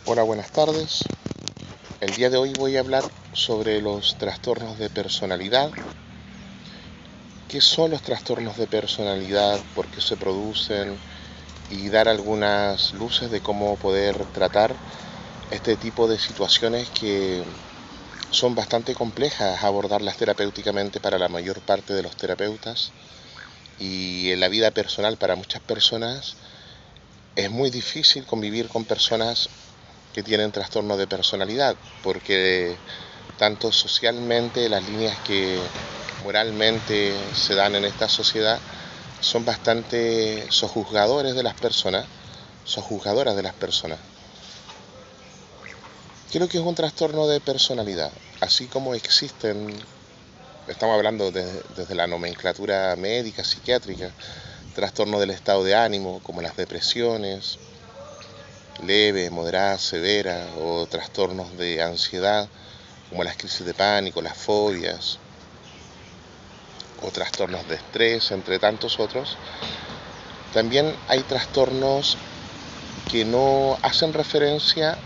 Hola, buenas tardes. El día de hoy voy a hablar sobre los trastornos de personalidad. ¿Qué son los trastornos de personalidad? ¿Por qué se producen? Y dar algunas luces de cómo poder tratar este tipo de situaciones que son bastante complejas abordarlas terapéuticamente para la mayor parte de los terapeutas. Y en la vida personal para muchas personas es muy difícil convivir con personas que tienen trastorno de personalidad, porque tanto socialmente las líneas que moralmente se dan en esta sociedad son bastante sojuzgadores de las personas, sojuzgadoras de las personas. ¿Qué es lo que es un trastorno de personalidad? Así como existen, estamos hablando desde la nomenclatura médica, psiquiátrica, trastornos del estado de ánimo, como las depresiones, leve, moderada, severa, o trastornos de ansiedad, como las crisis de pánico, las fobias, o trastornos de estrés, entre tantos otros. También hay trastornos que no hacen referencia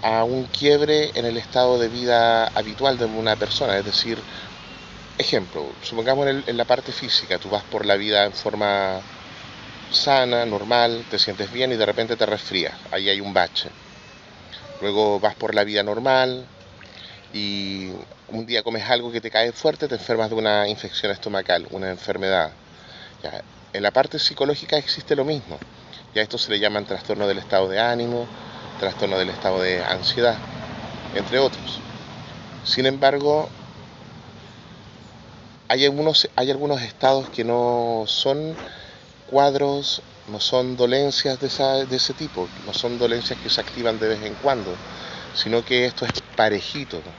a un quiebre en el estado de vida habitual de una persona. Es decir, ejemplo, supongamos en la parte física, tú vas por la vida en forma sana, normal, te sientes bien y de repente te resfrías, ahí hay un bache. Luego vas por la vida normal y un día comes algo que te cae fuerte, te enfermas de una infección estomacal, una enfermedad. Ya, en la parte psicológica existe lo mismo. Ya esto se le llaman trastorno del estado de ánimo, trastorno del estado de ansiedad, entre otros. Sin embargo, hay algunos estados que no son cuadros, no son dolencias de ese tipo, no son dolencias que se activan de vez en cuando, sino que esto es parejito, ¿no?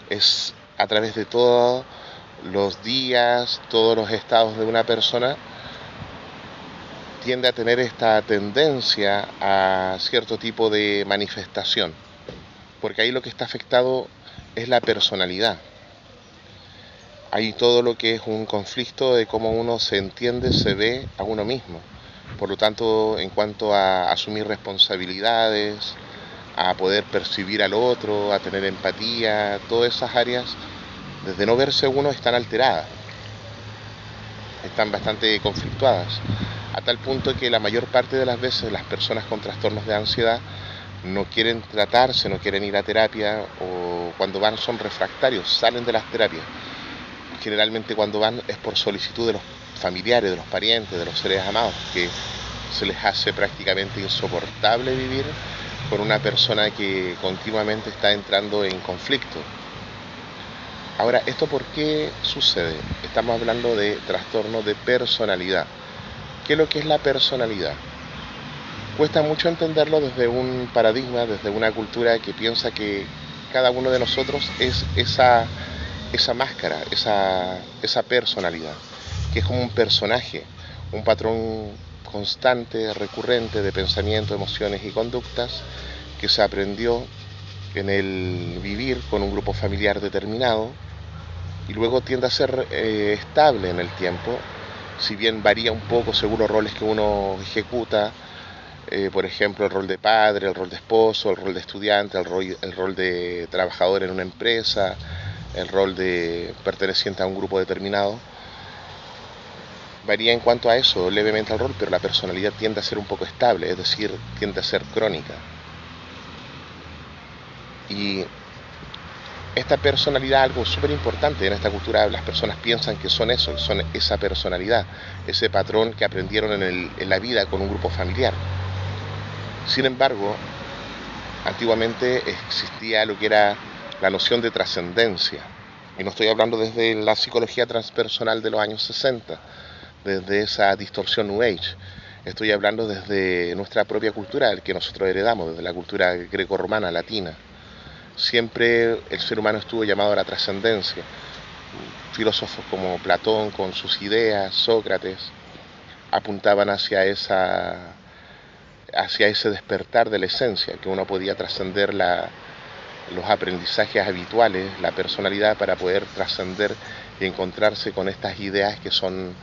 Es a través de todos los días, todos los estados de una persona, tiende a tener esta tendencia a cierto tipo de manifestación, porque ahí lo que está afectado es la personalidad. Hay todo lo que es un conflicto de cómo uno se entiende, se ve a uno mismo. Por lo tanto, en cuanto a asumir responsabilidades, a poder percibir al otro, a tener empatía, todas esas áreas, desde no verse uno, están alteradas, están bastante conflictuadas, a tal punto que la mayor parte de las veces las personas con trastornos de ansiedad no quieren tratarse, no quieren ir a terapia, o cuando van son refractarios, salen de las terapias. Generalmente cuando van es por solicitud de los familiares, de los parientes, de los seres amados, que se les hace prácticamente insoportable vivir con una persona que continuamente está entrando en conflicto. Ahora, ¿esto por qué sucede? Estamos hablando de trastorno de personalidad. ¿Qué es lo que es la personalidad? Cuesta mucho entenderlo desde un paradigma, desde una cultura que piensa que cada uno de nosotros es esa máscara, esa personalidad, que es como un personaje, un patrón constante, recurrente de pensamientos, emociones y conductas que se aprendió en el vivir con un grupo familiar determinado y luego tiende a ser estable en el tiempo, si bien varía un poco según los roles que uno ejecuta, por ejemplo, el rol de padre, el rol de esposo, el rol de estudiante, el rol de trabajador en una empresa, el rol de perteneciente a un grupo determinado. Varía en cuanto a eso, levemente al rol, pero la personalidad tiende a ser un poco estable, es decir, tiende a ser crónica. Y esta personalidad, algo súper importante en esta cultura, las personas piensan que son eso, son esa personalidad, ese patrón que aprendieron en la vida con un grupo familiar. Sin embargo, antiguamente existía lo que era la noción de trascendencia. Y no estoy hablando desde la psicología transpersonal de los años 60, desde esa distorsión New Age. Estoy hablando desde nuestra propia cultura, el que nosotros heredamos, desde la cultura greco-romana, latina. Siempre el ser humano estuvo llamado a la trascendencia. Filósofos como Platón con sus ideas, Sócrates, apuntaban hacia ese despertar de la esencia, que uno podía trascender los aprendizajes habituales, la personalidad, para poder trascender y encontrarse con estas ideas que son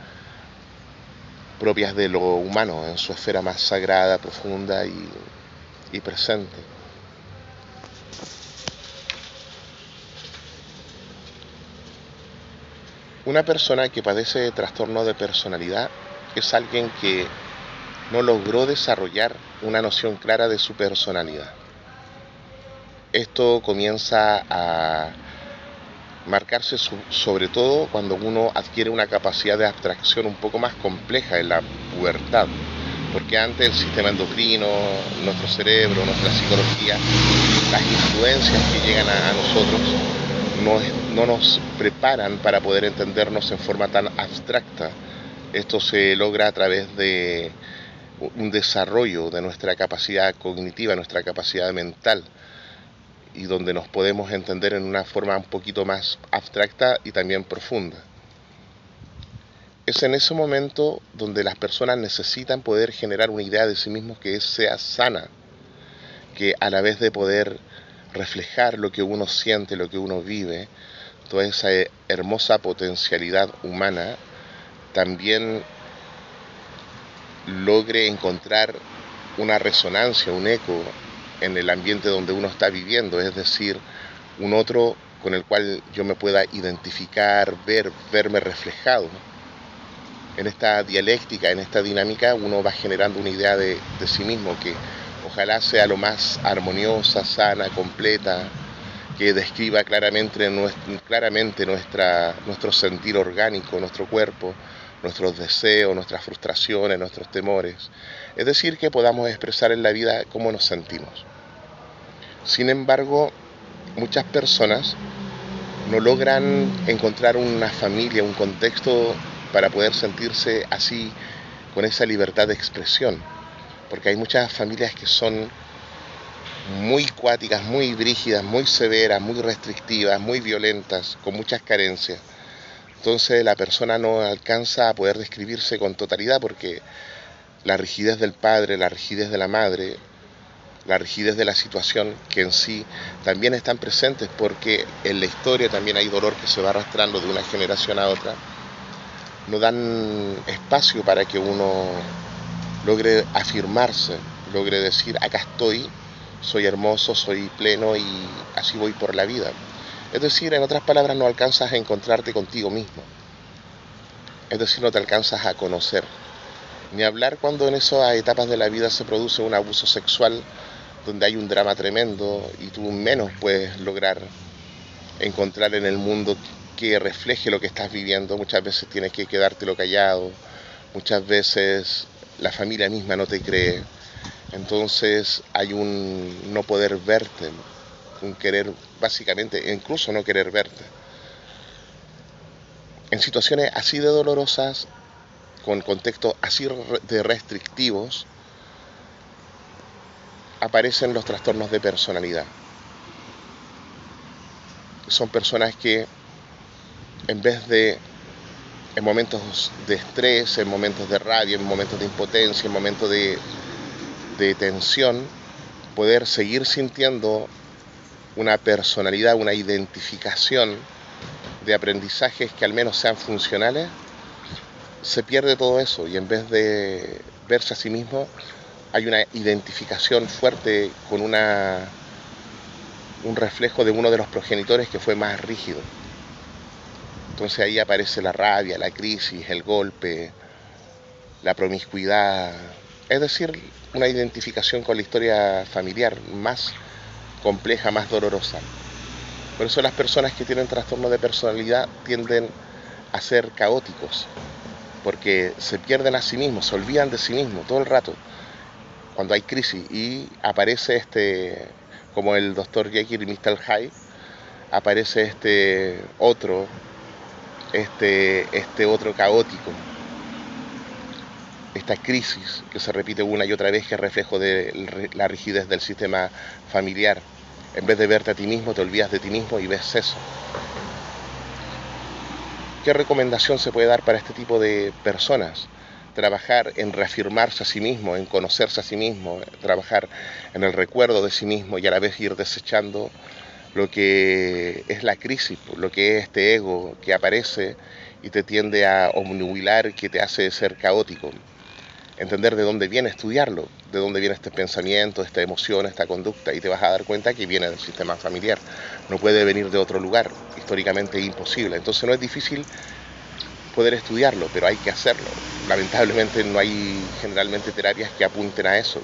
propias de lo humano en su esfera más sagrada, profunda y presente. Una persona que padece de trastorno de personalidad es alguien que no logró desarrollar una noción clara de su personalidad. Esto comienza a marcarse sobre todo cuando uno adquiere una capacidad de abstracción un poco más compleja en la pubertad, porque antes el sistema endocrino, nuestro cerebro, nuestra psicología, las influencias que llegan a nosotros no nos preparan para poder entendernos en forma tan abstracta. Esto se logra a través de un desarrollo de nuestra capacidad cognitiva, nuestra capacidad mental, y donde nos podemos entender en una forma un poquito más abstracta y también profunda. Es en ese momento donde las personas necesitan poder generar una idea de sí mismos que sea sana, que a la vez de poder reflejar lo que uno siente, lo que uno vive, toda esa hermosa potencialidad humana, también logre encontrar una resonancia, un eco en el ambiente donde uno está viviendo, es decir, un otro con el cual yo me pueda identificar, verme reflejado. En esta dialéctica, en esta dinámica, uno va generando una idea de sí mismo que ojalá sea lo más armoniosa, sana, completa, que describa claramente nuestro sentir orgánico, nuestro cuerpo, nuestros deseos, nuestras frustraciones, nuestros temores. Es decir, que podamos expresar en la vida cómo nos sentimos. Sin embargo, muchas personas no logran encontrar una familia, un contexto para poder sentirse así, con esa libertad de expresión. Porque hay muchas familias que son muy cuáticas, muy brígidas, muy severas, muy restrictivas, muy violentas, con muchas carencias. Entonces la persona no alcanza a poder describirse con totalidad porque la rigidez del padre, la rigidez de la madre, la rigidez de la situación que en sí también están presentes, porque en la historia también hay dolor que se va arrastrando de una generación a otra, no dan espacio para que uno logre afirmarse, logre decir acá estoy, soy hermoso, soy pleno y así voy por la vida. Es decir, en otras palabras, no alcanzas a encontrarte contigo mismo. Es decir, no te alcanzas a conocer. Ni hablar cuando en esas etapas de la vida se produce un abuso sexual donde hay un drama tremendo y tú menos puedes lograr encontrar en el mundo que refleje lo que estás viviendo. Muchas veces tienes que quedártelo callado, muchas veces la familia misma no te cree. Entonces hay un no poder verte, un querer, básicamente, incluso no querer verte. En situaciones así de dolorosas, con contextos así de restrictivos, aparecen los trastornos de personalidad. Son personas que, en vez de, en momentos de estrés, en momentos de rabia, en momentos de impotencia, en momentos de tensión, poder seguir sintiendo una personalidad, una identificación de aprendizajes que al menos sean funcionales, se pierde todo eso y en vez de verse a sí mismo hay una identificación fuerte con un reflejo de uno de los progenitores que fue más rígido. Entonces ahí aparece la rabia, la crisis, el golpe, la promiscuidad, es decir, una identificación con la historia familiar más compleja, más dolorosa. Por eso las personas que tienen trastorno de personalidad tienden a ser caóticos, porque se pierden a sí mismos, se olvidan de sí mismos todo el rato cuando hay crisis y aparece como el Dr. Jekyll y Mr. Hyde, aparece este otro caótico, esta crisis que se repite una y otra vez, que es reflejo de la rigidez del sistema familiar. En vez de verte a ti mismo, te olvidas de ti mismo y ves eso. ¿Qué recomendación se puede dar para este tipo de personas? Trabajar en reafirmarse a sí mismo, en conocerse a sí mismo, trabajar en el recuerdo de sí mismo y a la vez ir desechando lo que es la crisis, lo que es este ego que aparece y te tiende a obnubilar, que te hace ser caótico. entender de dónde viene, estudiarlo, de dónde viene este pensamiento, esta emoción, esta conducta, y te vas a dar cuenta que viene del sistema familiar, no puede venir de otro lugar, históricamente es imposible. Entonces no es difícil poder estudiarlo, pero hay que hacerlo. Lamentablemente no hay generalmente terapias que apunten a eso.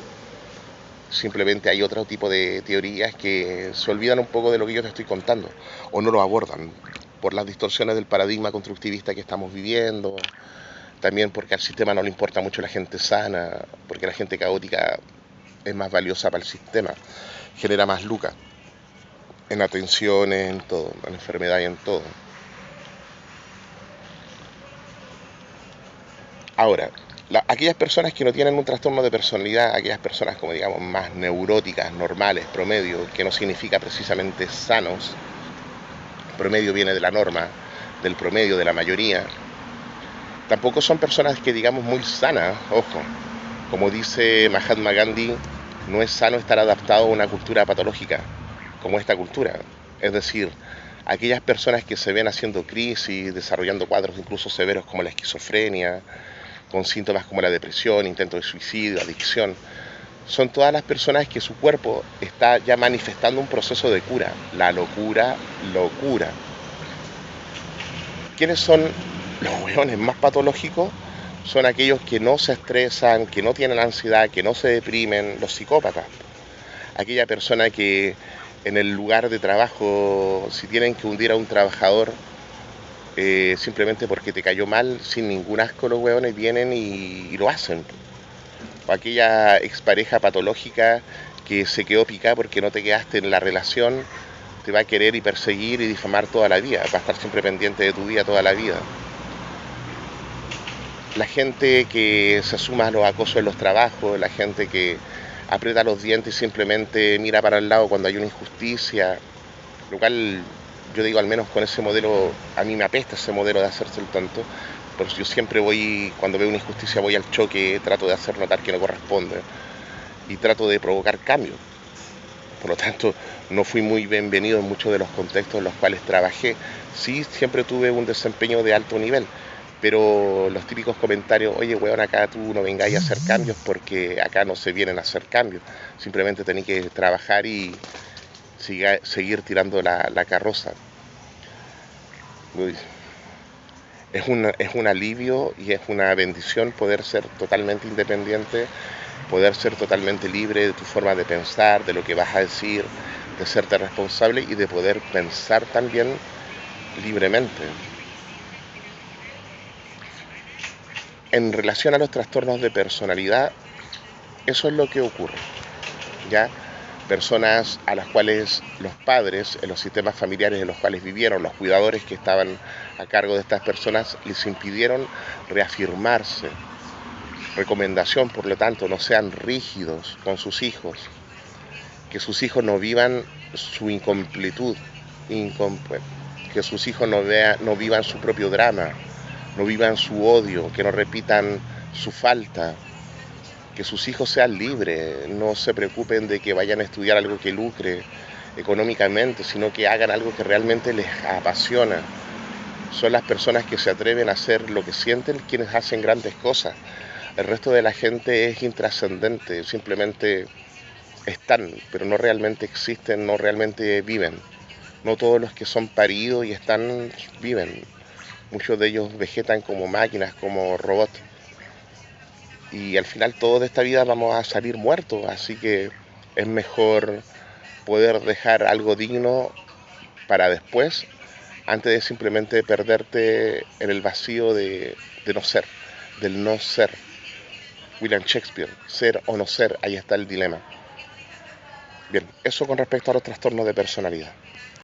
Simplemente hay otro tipo de teorías que se olvidan un poco de lo que yo te estoy contando, o no lo abordan, por las distorsiones del paradigma constructivista que estamos viviendo, también porque al sistema no le importa mucho la gente sana, porque la gente caótica es más valiosa para el sistema, genera más lucas, en atenciones, en todo, en enfermedad y en todo. Ahora, aquellas personas que no tienen un trastorno de personalidad, aquellas personas como digamos más neuróticas, normales, promedio, que no significa precisamente sanos, promedio viene de la norma, del promedio, de la mayoría, tampoco son personas que digamos muy sanas, ojo, como dice Mahatma Gandhi, no es sano estar adaptado a una cultura patológica, como esta cultura, es decir, aquellas personas que se ven haciendo crisis, desarrollando cuadros incluso severos como la esquizofrenia, con síntomas como la depresión, intento de suicidio, adicción, son todas las personas que su cuerpo está ya manifestando un proceso de cura, la locura. ¿Quiénes son los hueones más patológicos? Son aquellos que no se estresan, que no tienen ansiedad, que no se deprimen, los psicópatas. Aquella persona que en el lugar de trabajo, si tienen que hundir a un trabajador, simplemente porque te cayó mal, sin ningún asco los hueones vienen y lo hacen. O aquella expareja patológica que se quedó picada porque no te quedaste en la relación, te va a querer y perseguir y difamar toda la vida, va a estar siempre pendiente de tu vida toda la vida. La gente que se suma a los acosos en los trabajos, la gente que aprieta los dientes y simplemente mira para el lado cuando hay una injusticia, lo cual yo digo, al menos con ese modelo, a mí me apesta ese modelo de hacerse el tonto, por eso yo siempre voy, cuando veo una injusticia voy al choque, trato de hacer notar que no corresponde y trato de provocar cambios. Por lo tanto, no fui muy bienvenido en muchos de los contextos en los cuales trabajé. Sí, siempre tuve un desempeño de alto nivel, pero los típicos comentarios, oye, weón, acá tú no vengáis a hacer cambios porque acá no se vienen a hacer cambios. Simplemente tenéis que trabajar y seguir tirando la carroza. Uy, es un alivio y es una bendición poder ser totalmente independiente, poder ser totalmente libre de tu forma de pensar, de lo que vas a decir, de serte responsable y de poder pensar también libremente. En relación a los trastornos de personalidad, eso es lo que ocurre, ¿ya? Personas a las cuales los padres, en los sistemas familiares en los cuales vivieron, los cuidadores que estaban a cargo de estas personas, les impidieron reafirmarse. Recomendación, por lo tanto, no sean rígidos con sus hijos, que sus hijos no vivan su incompletud, que sus hijos no vivan su propio drama, no vivan su odio, que no repitan su falta, que sus hijos sean libres, no se preocupen de que vayan a estudiar algo que lucre económicamente, sino que hagan algo que realmente les apasiona. Son las personas que se atreven a hacer lo que sienten quienes hacen grandes cosas. El resto de la gente es intrascendente, simplemente están, pero no realmente existen, no realmente viven. No todos los que son paridos y están viven. Muchos de ellos vegetan como máquinas, como robots. Y al final todos de esta vida vamos a salir muertos, así que es mejor poder dejar algo digno para después, antes de simplemente perderte en el vacío de no ser, del no ser. William Shakespeare, ser o no ser, ahí está el dilema. Bien, eso con respecto a los trastornos de personalidad.